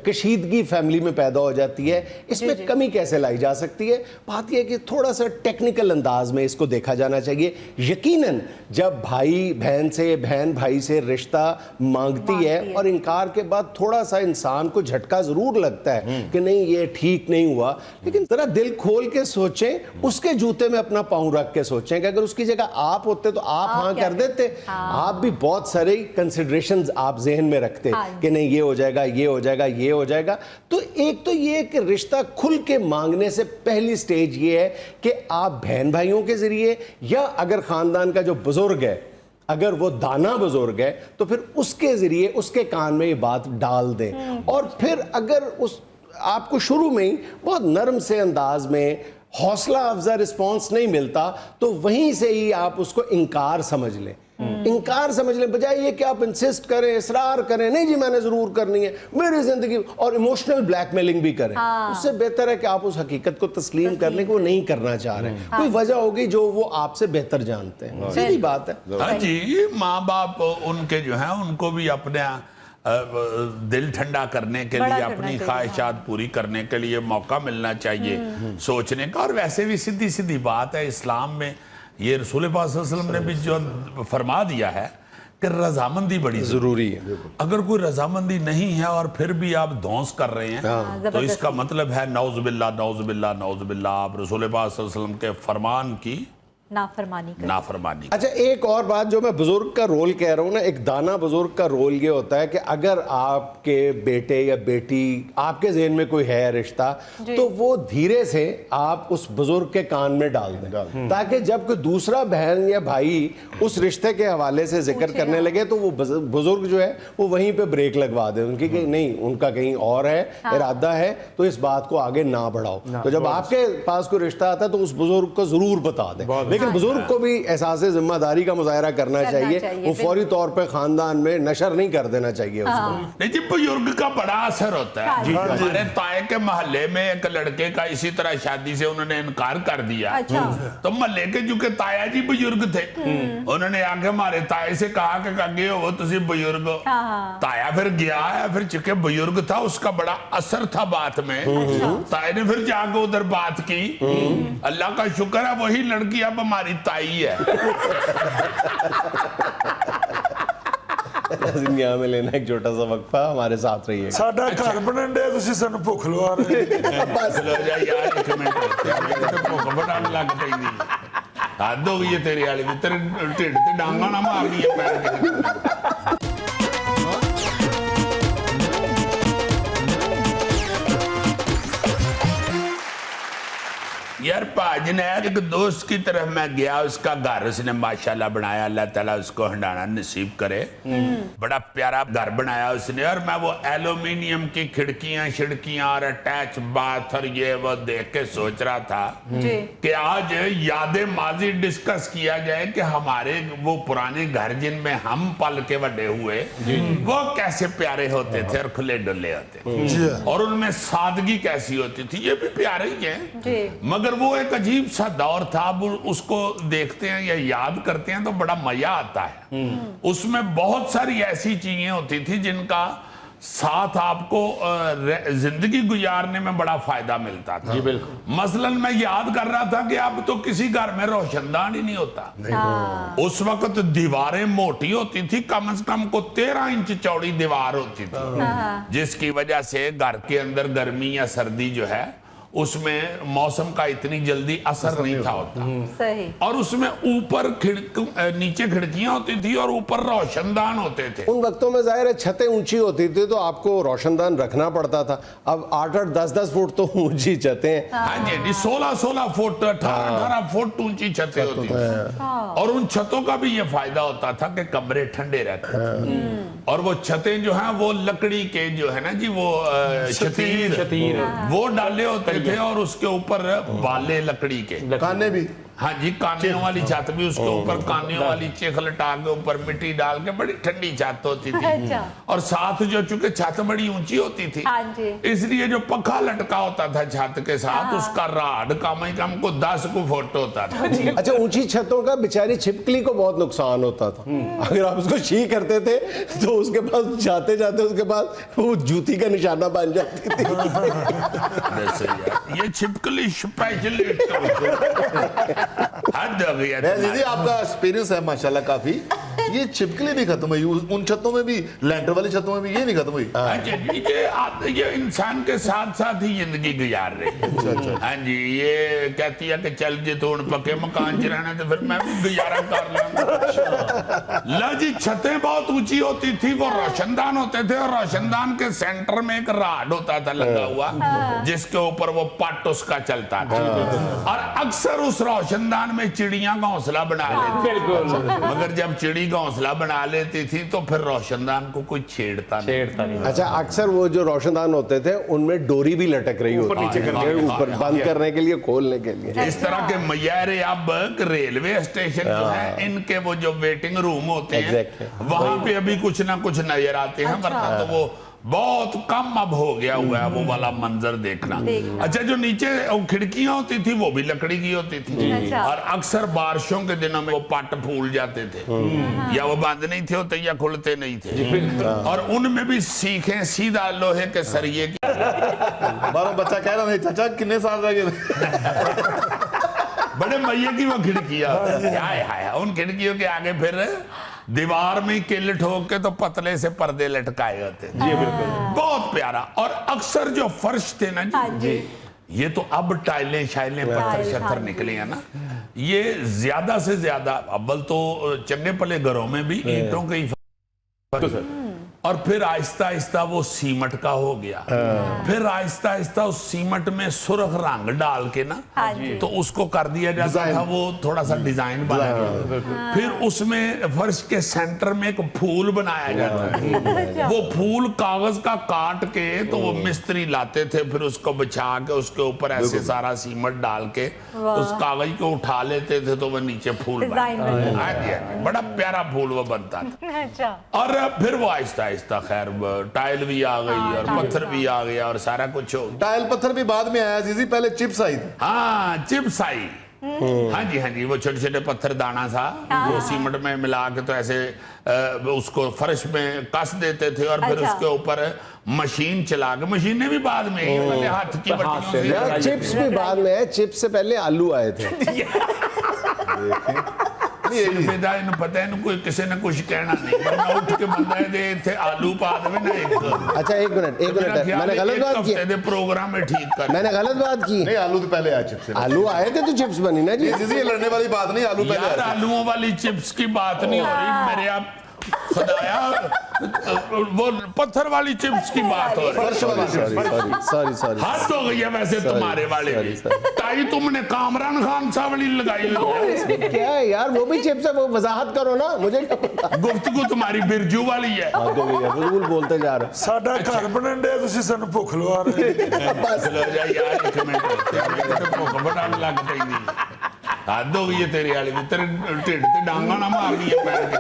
कशीदगी फैमिली में पैदा हो जाती है, इसमें कमी कैसे लाई जा सकती है? बात यह कि थोड़ा सा टेक्निकल अंदाज में इसको देखा जाना चाहिए। यकीनन जब भाई बहन से, बहन भाई से रिश्ता मांगती है और इनकार के बाद थोड़ा सा इंसान को झटका जरूर लगता है कि नहीं ये ठीक नहीं हुआ, लेकिन जरा दिल खोल के सोचें, उसके जूते में अपना पांव रख के सोचें कि अगर उसकी जगह आप होते तो आप हाँ कर देते। आप भी बहुत सारे कंसिडरेशंस आप जहन में रखते कि नहीं ये हो जाएगा, ये हो जाएगा, ये हो जाएगा। तो एक तो ये कि रिश्ता खुल के मांगने से पहली स्टेज ये है कि आप बहन भाइयों के जरिए या अगर खानदान जो बुजुर्ग है, अगर वो दाना बुजुर्ग है तो फिर उसके जरिए उसके कान में ये बात डाल दें। और फिर अगर उस आपको शुरू में ही बहुत नरम से अंदाज में हौसला अफजा रिस्पॉन्स नहीं मिलता तो वहीं से ही आप उसको इनकार समझ लें। इनकार समझ लें, बजाय ये कि आप इंसिस्ट करें, इसरार करें, नहीं जी मैंने जरूर करनी है मेरी जिंदगी, और इमोशनल ब्लैकमेलिंग भी करें। उससे बेहतर है कि आप उस हकीकत को तस्लीम करने को नहीं करना चाह रहे हैं। कोई वजह होगी जो वो आपसे बेहतर जानते हैं, सीधी बात है। हाँ जी, माँ बाप उनके जो है उनको भी अपने दिल ठंडा करने के लिए, अपनी ख्वाहिशात पूरी करने के लिए मौका मिलना चाहिए सोचने का। और वैसे भी सीधी सीधी बात है, इस्लाम में ये रसूल पाक सल्लल्लाहु अलैहि वसल्लम ने भी जो फरमा दिया है कि रजामंदी बड़ी जरूरी है। अगर कोई रजामंदी नहीं है और फिर भी आप धौंस कर रहे हैं तो इसका मतलब है नौजुबिल्लाह नौजुबिल्लाह नौजुबिल्लाह, आप रसूल पाक सल्लल्लाहु अलैहि वसल्लम के फरमान की नाफरमानी। अच्छा, एक और बात जो मैं बुजुर्ग का रोल कह रहा हूँ ना, एक दाना बुजुर्ग का रोल ये होता है कि अगर आपके बेटे या बेटी, आपके ज़हन में कोई है रिश्ता, तो वो धीरे से आप उस बुजुर्ग के कान में डाल दें, ताकि जब कोई दूसरा बहन या भाई उस रिश्ते के हवाले से जिक्र करने लगे तो वो बुजुर्ग जो है वो वहीं पे ब्रेक लगवा दे उनकी कि नहीं, उनका कहीं और है इरादा है, तो इस बात को आगे ना बढ़ाओ। तो जब आपके पास कोई रिश्ता आता है तो उस बुजुर्ग को जरूर बता दें। लेकिन बुजुर्ग को भी एहसास जिम्मेदारी का मुजाहरा करना चाहिए, वो फौरी तौर पे खानदान में नशर नहीं कर देना चाहिए उसको। नहीं जी, बुजुर्ग का बड़ा असर होता है। हमारे ताए के मोहल्ले में एक लड़के का इसी तरह शादी से उन्होंने इनकार कर दिया। तो मोहल्ले के चूंकि ताया जी बुजुर्ग थे, उन्होंने आके हमारे ताए से कहा कि कागे हो तुसी बुजुर्ग हो। ताया फिर गया है, फिर चूंकि बुजुर्ग था उसका बड़ा असर था बात में। ताए ने फिर जाकर उधर बात की। अल्लाह का शुक्र है वही लड़की अब हमारी ताई है। दुनिया में लेना एक छोटा सा वक्फा, हमारे साथ रहिए। ਸਾਡਾ ਘਰ ਬਣਨ ਦੇ ਤੁਸੀਂ ਸਾਨੂੰ ਭੁੱਖ ਲਵਾ ਰਹੇ बस लो जा यार, एक मिनट होते हैं, मैं तो भूख बनाने लग पई नहीं। हद हो गई है तेरे वाली भी, तेरे ढिड ते डांगा ना मार दी पैर के। यार पाजनैर एक दोस्त की तरफ मैं गया, उसका घर उसने माशाल्लाह बनाया, अल्लाह ताला उसको हंडाना नसीब करे। बड़ा प्यारा घर बनाया उसने, और मैं वो एल्यूमिनियम की खिड़कियां शिड़कियां और अटैच बाथ और ये वो देख के सोच रहा था कि आज यादें माजी डिस्कस किया जाए कि हमारे वो पुराने घर जिनमें हम पल के बड़े हुए वो कैसे प्यारे होते थे और खुले डुले होते थे, और उनमें सादगी कैसी होती थी। ये भी प्यारे ही है, मगर वो एक अजीब सा दौर था। अब उसको देखते हैं या याद करते हैं तो बड़ा मजा आता है। उसमें बहुत सारी ऐसी चीजें होती थी जिनका साथ आपको जिंदगी गुजारने में बड़ा फायदा मिलता था। जी बिल्कुल। मसलन मैं याद कर रहा था कि अब तो किसी घर में रोशनदान ही नहीं होता। उस वक्त दीवारें मोटी होती थी, कम से कम को 13 इंच चौड़ी दीवार होती थी, जिसकी वजह से घर के अंदर गर्मी या सर्दी जो है उसमें मौसम का इतनी जल्दी असर नहीं था होता। सही। और उसमें ऊपर नीचे खिड़कियां होती थी और ऊपर रोशनदान होते थे। उन वक्तों में जाहिर है छतें ऊंची होती थी तो आपको रोशनदान रखना पड़ता था। अब 8-8, 10-10 फुट तो ऊंची छतें हैं। हाँ जी, 16-16 फुट 18-18 फुट ऊंची छतें होती थी। और उन छतों का भी ये फायदा होता था कि कमरे ठंडे रहते थे। और वो छतें जो हैं वो लकड़ी के जो है ना जी, वो शतीर वो डाले होते थे, और उसके ऊपर बाले लकड़ी के, काने भी। हाँ जी, कानियों वाली छत भी, उसके ऊपर कानियों वाली चेख लटा के ऊपर मिट्टी डाल के बड़ी ठंडी छत होती थी। और साथ जो चूंकि छत बड़ी ऊंची होती थी, इसलिए जो पंखा लटका होता था छत के साथ, उसका राड कम ही कम को 10 फुट होता था। अच्छा, ऊंची छतों का बेचारी छिपकली को बहुत नुकसान होता था। अगर आप उसको छी करते थे तो उसके पास जाते जाते उसके पास वो जूती का निशाना बन जाती थी। ये छिपकली स्पेशलिस्ट हद हो गया। दीदी आपका एक्सपीरियंस है माशाल्लाह काफी। ये छिपकली नहीं खत्म हुई उन छतों में भी, लैंटर वाली छतों में भी ये नहीं खत्म हुई। ये इंसान के साथ साथ ही जिंदगी गुजार रहे। हाँ जी, ये कहती है कि चल जी तो पक्के मकान च रहना तो फिर मैं भी गुजारा कर लूंगा। ला जी, छतें बहुत ऊंची होती थी, वो रोशनदान होते थे, और रोशनदान के सेंटर में एक राड होता था लगा हुआ, जिसके ऊपर वो पट उसका चलता था। और अक्सर उस रोशनदान में चिड़ियां घोंसला बना लेती। मगर जब चिड़ी घोंसला बना लेती थी तो फिर रोशनदान को कोई छेड़ता नहीं। अच्छा, अक्सर वो जो रोशनदान होते थे उनमें डोरी भी लटक रही होती है ऊपर बंद करने के लिए, खोलने के लिए। इस तरह के मयारे अब रेलवे स्टेशन जो है, इनके वो जो वेटिंग रूम होते हैं वहां पे अभी कुछ ना कुछ नजर आते हैं, वरना तो वो बहुत कम अब हो गया हुआ है वो वाला मंजर देखना। अच्छा, जो नीचे खिड़कियां होती थी वो भी लकड़ी की होती थी, और अक्सर बारिशों के दिनों में वो पट फूल जाते थे, या वो बंद नहीं थे होते या खुलते नहीं थे, और उनमें भी सीखें सीधा लोहे के सरिये की। बारो बच्चा कह रहा है चाचा कितने साल रह गए। बड़े मैये की वो खिड़कियां, उन खिड़कियों के आगे फिर दीवार में किल ठोक के तो पतले से पर्दे लटकाए होते। जी बिल्कुल, बहुत प्यारा। और अक्सर जो फर्श थे ना जी, ये तो अब टाइलें शाइलें पत्थर शत्थर निकले हैं ना, ये ज्यादा से ज्यादा अव्वल तो चंगे पले घरों में भी ईंटों के ही, और फिर आहिस्ता आहिस्ता वो सीमट का हो गया, फिर आहिस्ता आहिस्ता उस सीमट में सुर्ख रंग डाल के ना तो उसको कर दिया जाता था, वो थोड़ा सा डिजाइन बना दिया। फिर उसमें फर्श के सेंटर में एक फूल बनाया जाता था, वो फूल कागज का काट के तो वो मिस्त्री लाते थे, फिर उसको बिछा के उसके ऊपर ऐसे सारा सीमट डाल के उस कागज को उठा लेते थे तो वो नीचे फूल बड़ा प्यारा फूल वो बनता था। अच्छा। और फिर वो आहिस्ता आहिस्ता खैर टाइल भी आ गई और पत्थर भी आ गया और सारा कुछ हो। टाइल पत्थर भी बाद में आया जीजी, पहले चिप्स आई थी। हाँ चिप्स आई, हाँ जी, वो छोटे छोटे पत्थर दाना था वो सीमेंट में मिला के तो ऐसे उसको फर्श में कस देते थे और फिर उसके ऊपर मशीन चला के, मशीनें भी बाद में ही, पहले हाथ की बट्टियों से। चिप्स भी बाद में है, चिप्स से पहले आलू आए थे। पता है कोई किसी ने कुछ कहना नहीं, वरना उठ के बंदा दे थे आलू पा दे ना एक। अच्छा एक मिनट मैंने गलत बात की, प्रोग्राम में ठीक कर, मैंने गलत बात की। नहीं, आलू तो पहले आया चिप्स। आलू आए थे तो चिप्स बनी ना जी। जीजी ये लड़ने वाली बात नहीं, आलू पहले यार आए थे। आलूओं वाली चिप्स की बात नहीं हो रही मेरे, आप खुदाया वो पत्थर वाली चिप्स की बात हो रही है। सॉरी हद हो गई है वैसे तुम्हारे वाले भी। ताई तुमने कामरान खान सा वाली लगाई हुई है। क्या है यार, वो भी चिप्स है, वो वजाहत करो ना, मुझे क्या पता। गुफ्तगू तुम्हारी बिरजू वाली है। फजूल बोलते जा रहे। ਸਾਡਾ ਘਰ ਬਣਨ ਦੇ ਤੁਸੀਂ ਸਾਨੂੰ ਭੁੱਖ ਲਵਾ ਰਹੇ चलो जा यार एक मिनट, तो भुख बढ़ाने लग पई नहीं। हद हो गई है तेरे वाली भी, तेरे ढिड ते डांगा ना मार दी है पैर के।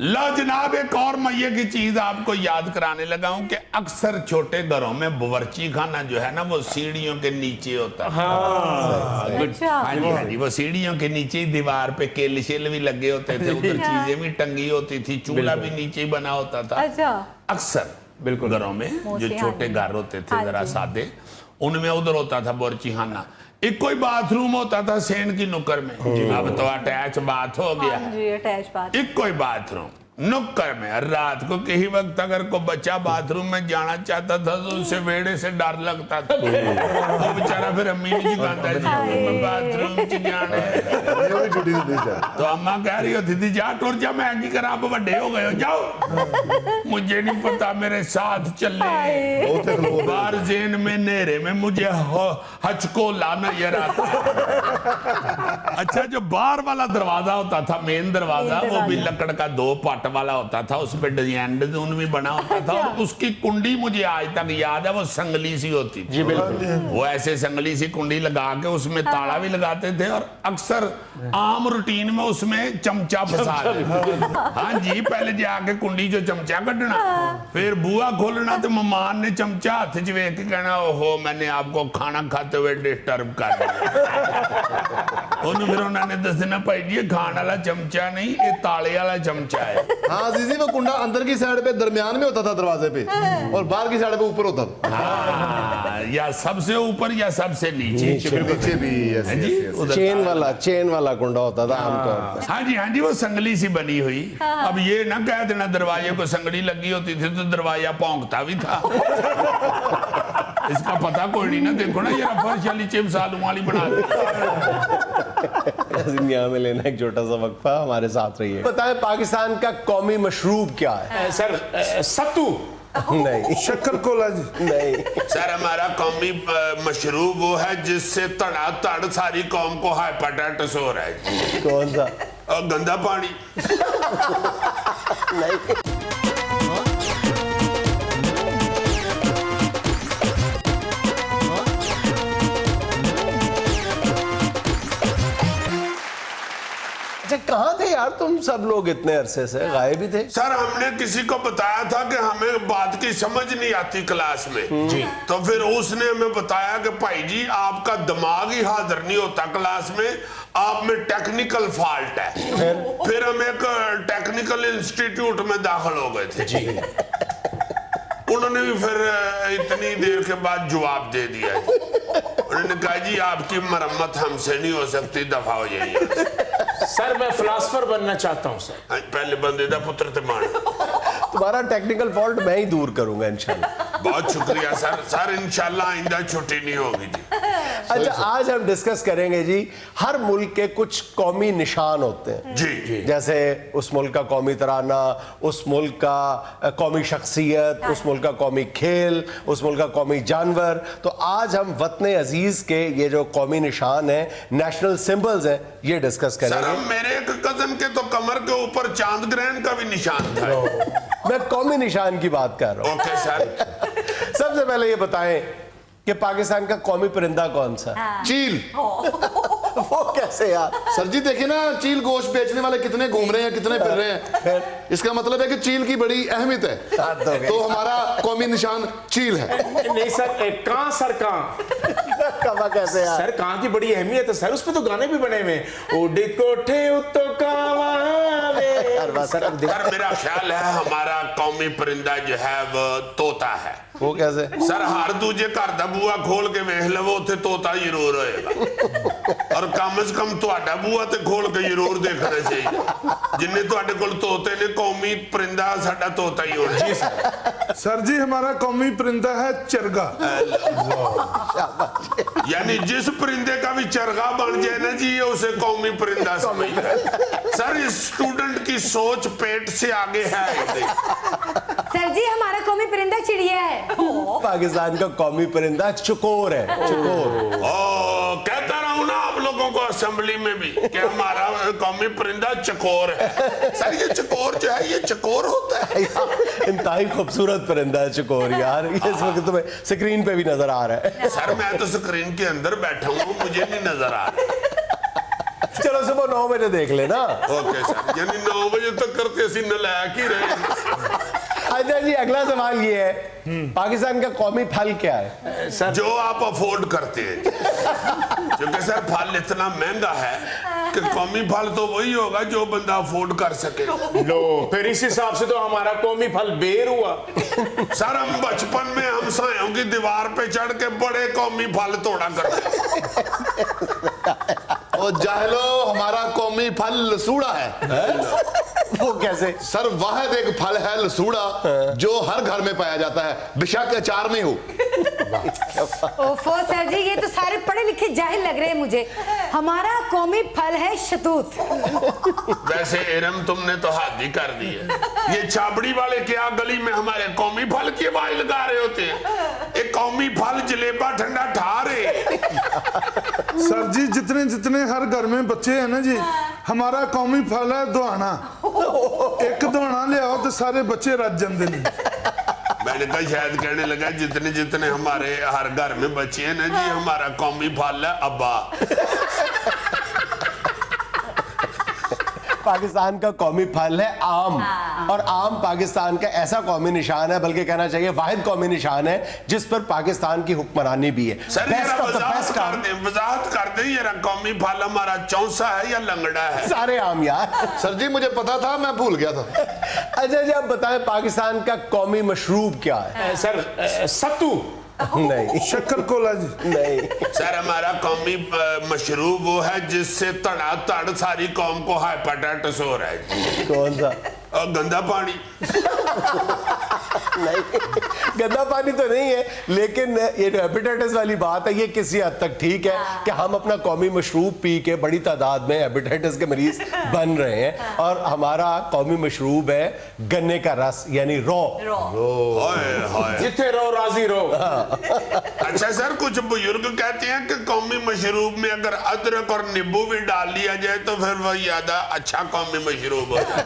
लो जनाब एक और मजे की चीज आपको याद कराने लगा हूं कि अक्सर छोटे घरों में बावर्ची खाना जो है ना वो सीढ़ियों के नीचे होता है। अच्छा। हाँ जी, वो सीढ़ियों के नीचे ही दीवार पे केल शेल भी लगे होते थे, उधर चीजें भी टंगी होती थी, चूल्हा भी नीचे ही बना होता था। अच्छा। अक्सर बिल्कुल घरों में जो छोटे घर होते थे जरा सादे, उनमें उधर होता था बावर्ची खाना। एक कोई बाथरूम होता था सेन की नुक्कर में, अब तो अटैच बाथ हो गया है। Attach bath. एक कोई बाथरूम नुक्कर में, रात को किसी वक्त अगर कोई बच्चा बाथरूम में जाना चाहता था तो उसे वेड़े से डर लगता था, वो बेचारा फिर अम्मी ने जिगाता जी मैं बाथरूम च जाना है, तो अम्मा कह रही होती थी जा टुर जा, मैं की करा, आप बड़े हो गए हो, जाओ, मुझे नहीं पता, मेरे साथ चले। बार जेन में नेरे में मुझे हचकोला नजर आता। अच्छा जो बाहर वाला दरवाजा होता था, मेन दरवाजा, वो भी लकड़ का 2 पाट वाला होता था, उस पे डिजाइन भी बना होता था, और उसकी कुंडी मुझे आज तक याद है, वो संगली सी होती थी। वो ऐसे संगली सी कुंडी लगा के उसमें ताला भी लगाते थे, और अक्सर आम रूटीन में उसमें चमचा फंसा देते। हाँ जी, पहले जाके कुंडी जो चमचा कटना, फिर बुआ खोलना तो मेहमान ने चमचा हाथ च वेख के कहना ओहो मैंने आपको खाना खाते हुए डिस्टर्ब कर दिया। फिर उन्होंने दस देना भाई जी खाने वाला चमचा नहीं, ये ताले वाला चमचा है। हाँ जीजी, वो कुंडा अंदर की साइड पे दरमियान में होता था दरवाजे पे, और बाहर की साइड पे ऊपर होता था। हाँ, या सबसे ऊपर या सबसे नीचे नीचे भी चेन वाला कुंडा होता था आमतौर पर। हाँ जी, वो संगली सी बनी हुई। अब ये ना कह देना दरवाजे को संगली लगी होती थी तो दरवाजा भौंकता भी था। इसका पता कोई नहीं ना, देखो ना ये फर्श वाली चिप्स आलू वाली बना दी। यहाँ में लेना एक छोटा सा वक्फा, हमारे साथ रहिए। बताएं पाकिस्तान का कौमी मशरूब क्या है? सर सत्तू नहीं, शक्कर कोला जी नहीं सर हमारा कौमी मशरूब वो है जिससे तड़ सारी कौम को हाइपेटाइटिस हो रहा है। कौन सा? गंदा पानी। अच्छा कहाँ थे यार तुम सब लोग, इतने अरसे से गायब ही थे? सर हमने किसी को बताया था कि हमें बात की समझ नहीं आती क्लास में जी, तो फिर उसने हमें बताया कि भाई जी आपका दिमाग ही हाजिर नहीं होता क्लास में, आप में टेक्निकल फॉल्ट है। फिर हम एक टेक्निकल इंस्टीट्यूट में दाखिल हो गए थे जी। उन्होंने भी फिर इतनी देर के बाद जवाब दे दिया। उन्होंने कहा जी आपकी मरम्मत हमसे नहीं हो सकती, दफा हो जाइए। सर मैं फिलासफर बनना चाहता हूँ सर। पहले बंदे दा पुत्र ते मान। तुम्हारा टेक्निकल फॉल्ट मैं ही दूर करूंगा इंशाल्लाह। बहुत शुक्रिया सर। सर इंशाल्लाह आइंदा छुट्टी नहीं होगी जी। अच्छा, आज हम डिस्कस करेंगे जी, हर मुल्क के कुछ कौमी निशान होते हैं जी। जैसे उस मुल्क का कौमी तराना, उस मुल्क का कौमी शख्सियत, उस मुल्क का कौमी खेल, उस मुल्क का कौमी जानवर। तो आज हम वतन अजीज के ये जो कौमी निशान हैं, नेशनल सिंबल्स हैं, ये डिस्कस सर करेंगे। हम मेरे एक कजन के तो कमर के ऊपर चांद ग्रहण का भी निशान था। मैं कौमी निशान की बात कर रहा हूँ। Okay sir. सबसे पहले ये बताएं कि पाकिस्तान का कौमी परिंदा कौन सा है? चील। वो कैसे यार? सर जी देखिए ना, चील गोश्त बेचने वाले कितने घूम रहे हैं, कितने फिर रहे हैं। इसका मतलब है कि चील की बड़ी अहमियत है। तो हमारा कौमी निशान चील है। नहीं सर, कां सर कां। कमा कैसे यार? सर कां की बड़ी अहमियत है सर, उस पे तो गाने भी बने हुए हैं। उड़ कोठे उत्तो कावावे। सर मेरा ख्याल है हमारा कौमी परिंदा जो है वो तोता है। वो कैसे? सर हर दूजे घर दा बूआ खोल के वेख लवो, उत्थे तोता जरूर होएगा। और कम से कम तुहाडा बूआ ते खोल के जरूर देखना चाहिए। जिन्ने तुहाडे कोल तोते ने, कौमी परिंदा साडा तोता ही होना। जी सर। सर जी हमारा कौमी परिंदा है चरगा। यानी जिस परिंदे का भी चरगा बन जाए ना जी, ये उसे कौमी परिंदा समझता है। सर इस स्टूडेंट की सोच पेट से आगे है। सर जी हमारा कौमी परिंदा चिड़िया है। पाकिस्तान का कौमी परिंदा चकोर है। चकोर। ओ कहता रहा हूं ना आप लोगों को असेंबली में भी कि हमारा कौमी परिंदा चकोर है। सर ये चकोर जो है, ये चकोर होता है। इंतहाई खूबसूरत परिंदा है चकोर यार। ये इस वक्त तुम्हें स्क्रीन पे भी नजर आ रहा है। सर मैं तो स्क्रीन के अंदर बैठा हूँ, मुझे नहीं नजर आ रहा। चलो सुबह 9 बजे देख लेना। ओके सर, यानी 9 बजे तक करते ऐसी नलायक ही रहे। अच्छा जी, अगला सवाल ये है, पाकिस्तान का कौमी फल क्या है? सर जो आप अफोर्ड करते हैं। क्योंकि सर फल इतना महंगा है कि कौमी फल तो वही होगा जो बंदा अफोर्ड कर सके। लो, फिर इस हिसाब से तो हमारा कौमी फल बेर हुआ। सर हम बचपन में हमसायों की दीवार पे चढ़ के बड़े कौमी फल तोड़ा करते। और जाहलो, हमारा कौमी फल लसूड़ा है। वो कैसे? सर वाहिद एक फल है लसूड़ा जो हर घर में पाया जाता है, बेशक अचार में हो। ओफो सर जी, ये तो सारे पढ़े लिखे जाहिल लग रहे हैं मुझे। हमारा कौमी फल है शतूत। वैसे एरम तुमने तो हद ही कर दी है। ये छाबड़ी वाले क्या गली में हमारे कौमी फल की आवाज लगा रहे होते हैं? एक कौमी फल जलेबा ठंडा ठा रहे। सर जी जितने जितने हर घर में बच्चे हैं ना जी, हमारा कौमी फल है दुआना। एक दुआना ले आओ तो सारे बच्चे रज जाते हैं। मैंने कहा शायद कहने लगा जितने जितने हमारे हर घर में बच्चे हैं ना जी, हमारा कौमी फल है अब्बा। पाकिस्तान का कौमी फल है आम। और आम पाकिस्तान का ऐसा कौमी निशान है, बल्कि कहना चाहिए वाहिद कौमी निशान है जिस पर पाकिस्तान की हुक्मरानी भी है। सर वजाहत कर दे, ये कौमी फल हमारा चौसा है या लंगड़ा है? सारे आम यार। सर जी मुझे पता था, मैं भूल गया था। अच्छा जी, आप बताएं पाकिस्तान का कौमी मशरूब क्या है? सर सत्तू। नहीं। शक्कर कोला जी। नहीं। सर हमारा कौमी मशरूब वो है जिससे तड़ा तड़ सारी कौम को हाइपेटाइटिस हो रहा है। कौन सा? और गंदा पानी। नहीं, गंदा पानी तो नहीं है, लेकिन ये जो हेपेटाइटिस वाली बात है, ये किसी हद तक ठीक है कि हम अपना कौमी मशरूब पी के बड़ी तादाद में हेपेटाइटिस के मरीज बन रहे हैं। और हमारा कौमी मशरूब है गन्ने का रस, यानी रो। जिथे रो राजी रो। अच्छा सर, कुछ बुजुर्ग कहते हैं कि कौमी मशरूब में अगर अदरक और नींबू भी डाल लिया जाए तो फिर वह ज्यादा अच्छा कौमी मशरूब हो जाए।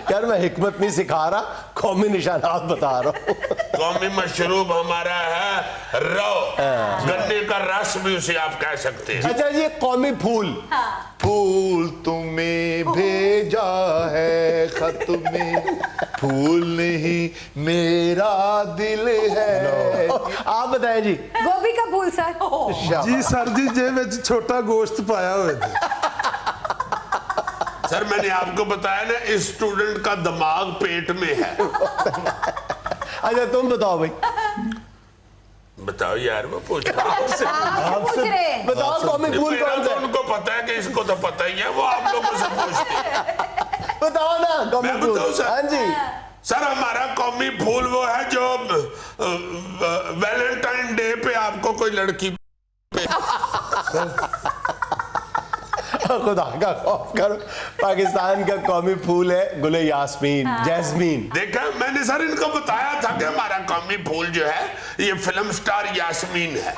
यार मैं हिकमत नहीं सिखा रहा, कौमी निशानात बता रहा हूँ। कौमी मशरूब हमारा है रो। गन्ने का रस भी उसे आप कह सकते हैं। अच्छा ये कौमी फूल। फूल तुम्हें भेजा है खत में, फूल नहीं मेरा दिल है। आप बताएं जी। गोभी का फूल सर। जी सर जी जे विच छोटा गोश्त पाया हुआ था। सर मैंने आपको बताया ना, इस स्टूडेंट का दिमाग पेट में है। अच्छा तुम बताओ भाई। बताओ यार, वो पूछ आपसे पूछ रहे हैं। बताओ कौमी फूल कौन सा? उनको पता है कि इसको तो पता ही है, वो आप लोगों से पूछते हैं। बताओ ना कौमी मैं फूल। बताऊं सर? हाँ जी। सर हमारा कौमी फूल वो है जो वैलेंटाइन डे पे आपको कोई लड़की खुदा का खौफ करो, पाकिस्तान का कौमी फूल है गुले यास्मीन, जैस्मीन। देखा, मैंने सर इनको बताया था कि हमारा कौमी फूल जो है ये फिल्म स्टार यास्मीन है।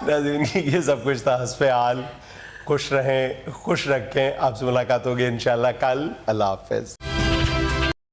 नाज़रीन, ये सब कुछ था हस्बे हाल। खुश रहें, खुश रखें। आपसे मुलाकात होगी इंशाल्लाह कल। अल्लाह हाफ़िज़।